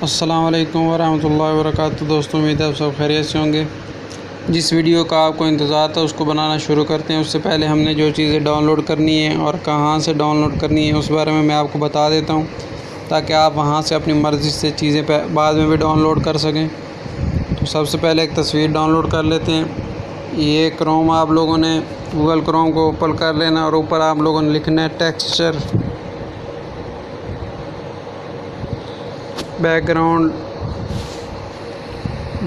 अस्सलाम वालेकुम वरहमतुल्लाहि वबरकातुहू। दोस्तों, उम्मीद है आप सब खैरियत से होंगे। जिस वीडियो का आपको इंतज़ार था उसको बनाना शुरू करते हैं। उससे पहले हमने जो चीज़ें डाउनलोड करनी है और कहाँ से डाउनलोड करनी है उस बारे में मैं आपको बता देता हूँ, ताकि आप वहाँ से अपनी मर्ज़ी से चीज़ें बाद में भी डाउनलोड कर सकें। तो सबसे पहले एक तस्वीर डाउनलोड कर लेते हैं। ये क्रोम आप लोगों ने गूगल क्रोम को ओपन कर लेना और ऊपर आप लोगों ने लिखना है टेक्सचर बैकग्राउंड।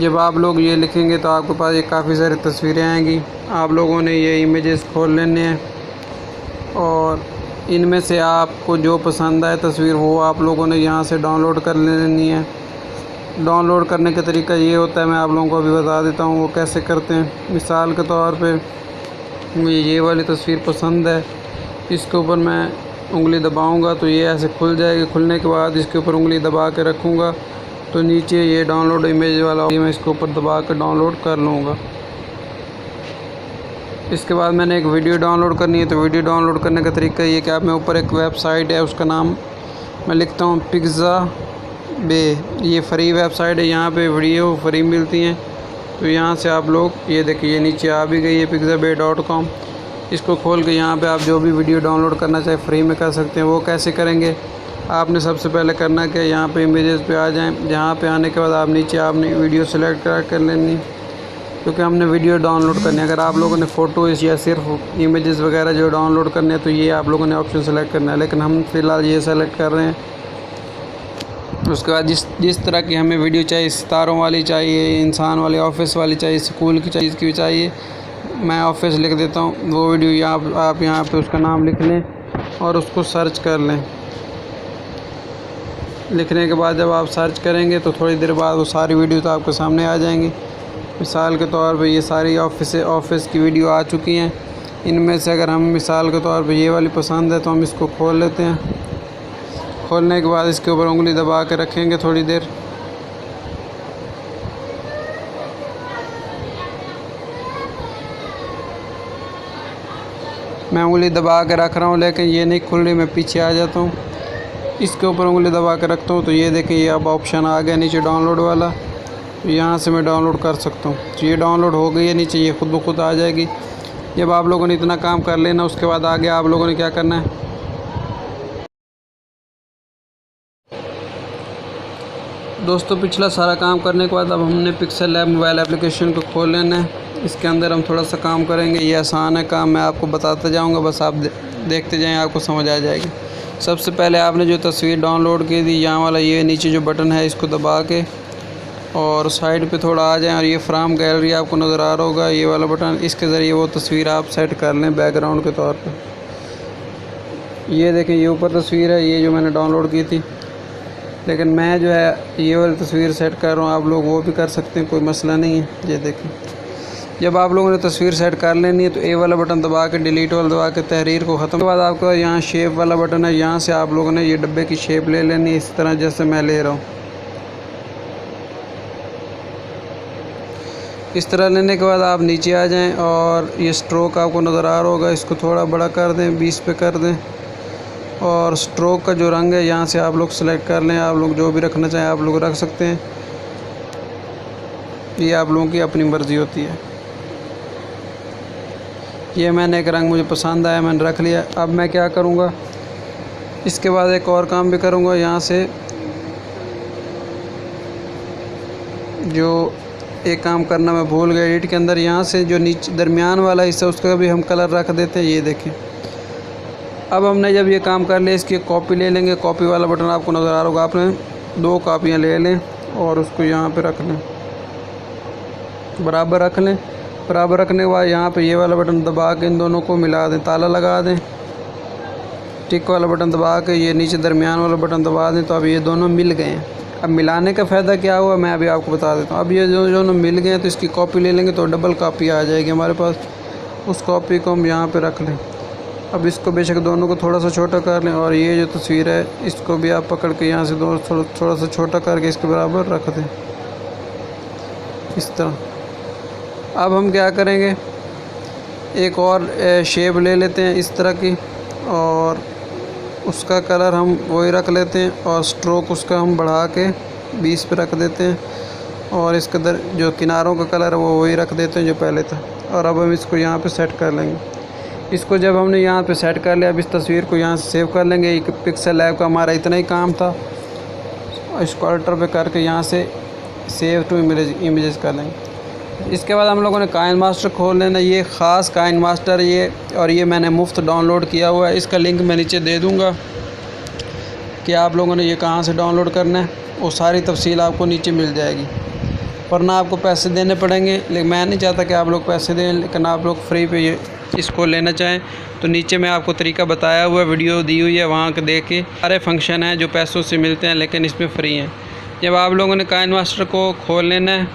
जब आप लोग ये लिखेंगे तो आपके पास ये काफ़ी सारी तस्वीरें आएंगी। आप लोगों ने ये इमेजेस खोल लेने हैं और इनमें से आपको जो पसंद आए तस्वीर वो आप लोगों ने यहाँ से डाउनलोड कर लेनी है। डाउनलोड करने का तरीका ये होता है, मैं आप लोगों को अभी बता देता हूँ वो कैसे करते हैं। मिसाल के तौर पे मुझे ये वाली तस्वीर पसंद है, इसके ऊपर मैं उंगली दबाऊंगा तो ये ऐसे खुल जाएगी। खुलने के बाद इसके ऊपर उंगली दबा के रखूँगा तो नीचे ये डाउनलोड इमेज वाला मैं इसके ऊपर दबा कर डाउनलोड कर लूँगा। इसके बाद मैंने एक वीडियो डाउनलोड करनी है, तो वीडियो डाउनलोड करने का तरीका ये कि आप मैं ऊपर एक वेबसाइट है, उसका नाम मैं लिखता हूँ पिक्ज़ाबे। ये फ्री वेबसाइट है, यहाँ पे वीडियो फ्री मिलती हैं। तो यहाँ से आप लोग ये देखिए, ये नीचे आ भी गई है picsabay.com। इसको खोल के यहाँ पे आप जो भी वीडियो डाउनलोड करना चाहे फ्री में कर सकते हैं। वो कैसे करेंगे, आपने सबसे पहले करना कि यहाँ पे इमेजेस पे आ जाएं। जहाँ पे आने के बाद आप नीचे आपने वीडियो सेलेक्ट कर लेनी, क्योंकि हमने वीडियो डाउनलोड करनी है। अगर आप लोगों ने फ़ोटोज़ या सिर्फ इमेजेस वगैरह जो डाउनलोड करने हैं तो ये आप लोगों ने ऑप्शन सेलेक्ट करना है, लेकिन हम फ़िलहाल ये सेलेक्ट कर रहे हैं। उसके बाद जिस तरह की हमें वीडियो चाहिए, सितारों वाली चाहिए, इंसान वाली, ऑफिस वाली चाहिए, स्कूल की चाहिए, इसकी भी चाहिए, मैं ऑफिस लिख देता हूँ। वो वीडियो आप यहाँ पे उसका नाम लिख लें और उसको सर्च कर लें। लिखने के बाद जब आप सर्च करेंगे तो थोड़ी देर बाद वो सारी वीडियो तो आपके सामने आ जाएंगी। मिसाल के तौर पे ये सारी ऑफिस की वीडियो आ चुकी हैं। इनमें से अगर हम मिसाल के तौर पे ये वाली पसंद है तो हम इसको खोल लेते हैं। खोलने के बाद इसके ऊपर उंगली दबा के रखेंगे थोड़ी देर। मैं उंगली दबा के रख रहा हूँ, लेकिन ये नहीं खुल रही, मैं पीछे आ जाता हूँ। इसके ऊपर उंगली दबा के रखता हूँ तो ये देखिए, ये अब ऑप्शन आ गया नीचे डाउनलोड वाला। तो यहाँ से मैं डाउनलोड कर सकता हूँ। तो ये डाउनलोड हो गई है, नीचे ये खुद ब खुद आ जाएगी। जब आप लोगों ने इतना काम कर लेना, उसके बाद आगे आप लोगों ने क्या करना है, दोस्तों पिछला सारा काम करने के बाद अब हमने पिक्सल लैब मोबाइल एप्लीकेशन को खोल लेना है। इसके अंदर हम थोड़ा सा काम करेंगे। ये आसान है काम, मैं आपको बताता जाऊँगा, बस आप देखते जाएँ, आपको समझ आ जाएगी। सबसे पहले आपने जो तस्वीर डाउनलोड की थी, यहाँ वाला ये नीचे जो बटन है इसको दबा के और साइड पे थोड़ा आ जाएं और ये फ्रॉम गैलरी आपको नज़र आ रहा होगा, ये वाला बटन, इसके ज़रिए वो तस्वीर आप सेट कर लें बैकग्राउंड के तौर पे। ये देखें, ये ऊपर तस्वीर है, ये जो मैंने डाउनलोड की थी, लेकिन मैं जो है ये वाली तस्वीर सेट कर रहा हूँ। आप लोग वो भी कर सकते हैं, कोई मसला नहीं है। ये देखें, जब आप लोगों ने तस्वीर सेट कर लेनी है तो ए वाला बटन दबा के, डिलीट वाला दबा के तहरीर को ख़त्म के बाद आपका यहाँ शेप वाला बटन है, यहाँ से आप लोगों ने ये डब्बे की शेप ले लेनी है, इस तरह जैसे मैं ले रहा हूँ। इस तरह लेने के बाद आप नीचे आ जाएं और ये स्ट्रोक आपको नज़र आ रहा होगा, इसको थोड़ा बड़ा कर दें, 20 पे कर दें। और स्ट्रोक का जो रंग है यहाँ से आप लोग सेलेक्ट कर लें। आप लोग जो भी रखना चाहें आप लोग रख सकते हैं, ये आप लोगों की अपनी मर्ज़ी होती है। ये मैंने एक रंग मुझे पसंद आया, मैंने रख लिया। अब मैं क्या करूँगा, इसके बाद एक और काम भी करूँगा। यहाँ से जो एक काम करना मैं भूल गया एडिट के अंदर, यहाँ से जो नीचे दरमियान वाला हिस्सा उसका भी हम कलर रख देते हैं। ये देखें, अब हमने जब ये काम कर लिया, इसकी कॉपी ले लेंगे। कॉपी वाला बटन आपको नज़र आ रहा होगा, आपने 2 कॉपियाँ ले लें और उसको यहाँ पे रख लें, बराबर रख लें। बराबर रखने के बाद यहाँ पे ये वाला बटन दबा के इन दोनों को मिला दें, ताला लगा दें। टिक वाला बटन दबा के ये नीचे दरमियान वाला बटन दबा दें, तो अब ये दोनों मिल गए हैं। अब मिलाने का फ़ायदा क्या हुआ मैं अभी आपको बता देता हूँ। अब ये दोनों मिल गए हैं तो इसकी कॉपी ले लेंगे तो डबल कॉपी आ जाएगी हमारे पास। उस कॉपी को हम यहाँ पे रख लें। अब इसको बेशक दोनों को थोड़ा सा छोटा कर लें और ये जो तस्वीर है इसको भी आप पकड़ के यहाँ से थोड़ा सा छोटा करके इसके बराबर रख दें, इस तरह। अब हम क्या करेंगे, एक और शेप ले लेते हैं इस तरह की और उसका कलर हम वही रख लेते हैं और स्ट्रोक उसका हम बढ़ा के 20 पे रख देते हैं और इसके जो किनारों का कलर है वो वही रख देते हैं जो पहले था। और अब हम इसको यहाँ पे सेट कर लेंगे। इसको जब हमने यहाँ पे सेट कर लिया, अब इस तस्वीर को यहाँ से सेव कर लेंगे। एक पिक्सल लैब का हमारा इतना ही काम था। इसको अल्टर पे करके यहाँ से सेव टू इमेजेस कर लेंगे। इसके बाद हम लोगों ने काइन मास्टर खोल लेना। ये ख़ास काइन मास्टर ये, और ये मैंने मुफ्त डाउनलोड किया हुआ है। इसका लिंक मैं नीचे दे दूँगा कि आप लोगों ने ये कहाँ से डाउनलोड करना है। वो सारी तफसील आपको नीचे मिल जाएगी, वरना आपको पैसे देने पड़ेंगे। लेकिन मैं नहीं चाहता कि आप लोग पैसे दें, लेकिन आप लोग फ्री पे ये इसको लेना चाहें तो नीचे मैं आपको तरीका बताया हुआ वीडियो दी हुई है, वहाँ के देख के। सारे फंक्शन हैं जो पैसों से मिलते हैं लेकिन इसमें फ्री हैं। जब आप लोगों ने काइन मास्टर को खोल लेना है,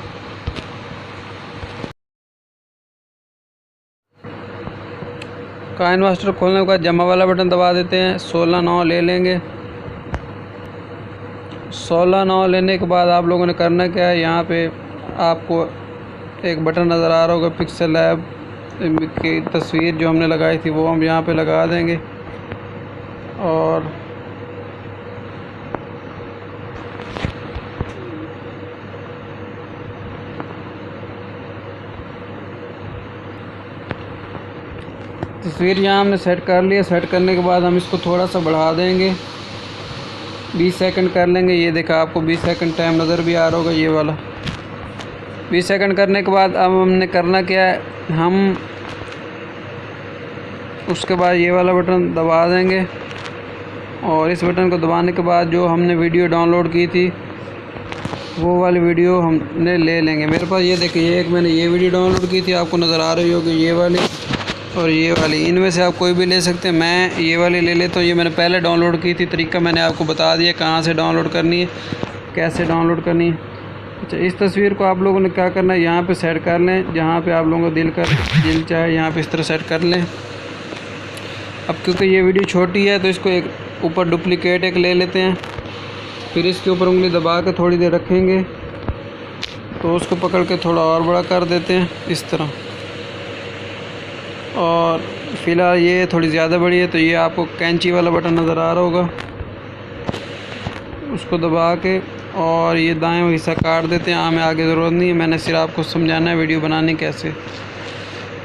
काइन मास्टर खोलने के बाद जमा वाला बटन दबा देते हैं। 16:9 ले लेंगे। 16:9 लेने के बाद आप लोगों ने करना क्या है, यहाँ पे आपको एक बटन नज़र आ रहा होगा, पिक्सल लैब की तस्वीर जो हमने लगाई थी वो हम यहाँ पे लगा देंगे। और तस्वीर यहाँ हमने सेट कर लिया। सेट करने के बाद हम इसको थोड़ा सा बढ़ा देंगे, 20 सेकंड कर लेंगे। ये देखा आपको 20 सेकंड टाइम नज़र भी आ रहा होगा, ये वाला। 20 सेकंड करने के बाद अब हमने करना क्या है, हम उसके बाद ये वाला बटन दबा देंगे। और इस बटन को दबाने के बाद जो हमने वीडियो डाउनलोड की थी वो वाली वीडियो हमने ले लेंगे। मेरे पास ये देखिए, एक मैंने ये वीडियो डाउनलोड की थी, आपको नज़र आ रही होगी, ये वाली और ये वाली। इनमें से आप कोई भी ले सकते हैं। मैं ये वाली ले लेता हूँ। ये मैंने पहले डाउनलोड की थी। तरीका मैंने आपको बता दिया कहाँ से डाउनलोड करनी है, कैसे डाउनलोड करनी है। अच्छा, इस तस्वीर को आप लोगों ने क्या करना है, यहाँ पे सेट कर लें जहाँ पे आप लोगों को दिल चाहे, यहाँ पे इस तरह सेट कर लें। अब क्योंकि ये वीडियो छोटी है तो इसको एक ऊपर डुप्लीकेट एक ले लेते हैं, फिर इसके ऊपर उंगली दबा के थोड़ी देर रखेंगे तो उसको पकड़ के थोड़ा और बड़ा कर देते हैं इस तरह। और फ़िलहाल ये थोड़ी ज़्यादा बड़ी है तो ये आपको कैंची वाला बटन नज़र आ रहा होगा, उसको दबा के और ये दाएं हिस्सा काट देते हैं। हमें आगे ज़रूरत नहीं है, मैंने सिर्फ आपको समझाना है वीडियो बनानी कैसे।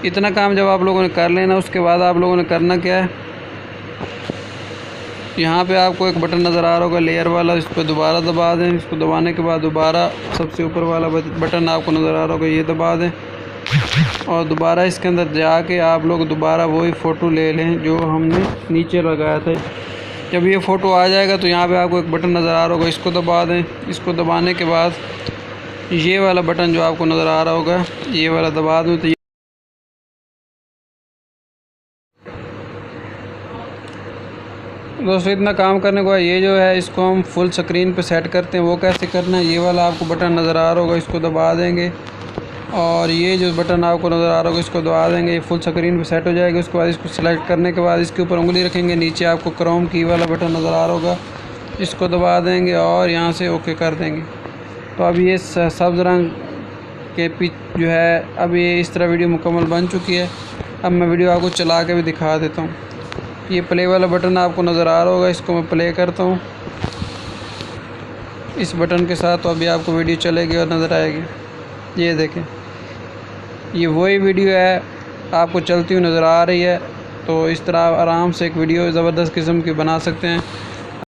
इतना काम जब आप लोगों ने कर लेना, उसके बाद आप लोगों ने करना क्या है, यहाँ पे आपको एक बटन नज़र आ रहा होगा लेयर वाला, इस पर दोबारा दबा दें। इसको दबाने के बाद दोबारा सबसे ऊपर वाला बटन आपको नज़र आ रहा होगा, ये दबा दें। और दोबारा इसके अंदर जाके आप लोग दोबारा वही फ़ोटो ले लें जो हमने नीचे लगाया था। जब ये फ़ोटो आ जाएगा तो यहाँ पे आपको एक बटन नज़र आ रहा होगा, इसको दबा दें। इसको दबाने के बाद ये वाला बटन जो आपको नज़र आ रहा होगा, ये वाला दबा दूँ तो दोस्तों इतना काम करने के बाद ये जो है इसको हम फुल स्क्रीन पे सेट करते हैं। वो कैसे करना है, ये वाला आपको बटन नज़र आ रहा होगा, इसको दबा देंगे। और ये जो बटन आपको नज़र आ रहा होगा इसको दबा देंगे, ये फुल स्क्रीन पे सेट हो जाएगा। उसके बाद इसको सिलेक्ट करने के बाद इसके ऊपर उंगली रखेंगे, नीचे आपको क्रोम की वाला बटन नज़र आ रहा होगा, इसको दबा देंगे और यहाँ से ओके कर देंगे। तो अब ये सब्ज़ रंग के पिच जो है, अब ये इस तरह वीडियो मुकम्मल बन चुकी है। अब मैं वीडियो आपको चला के भी दिखा देता हूँ। ये प्ले वाला बटन आपको नज़र आ रहा होगा, इसको मैं प्ले करता हूँ इस बटन के साथ, तो अभी आपको वीडियो चलेगी और नज़र आएगी। ये देखें, ये वही वीडियो है, आपको चलती हुई नज़र आ रही है। तो इस तरह आराम से एक वीडियो ज़बरदस्त किस्म की बना सकते हैं।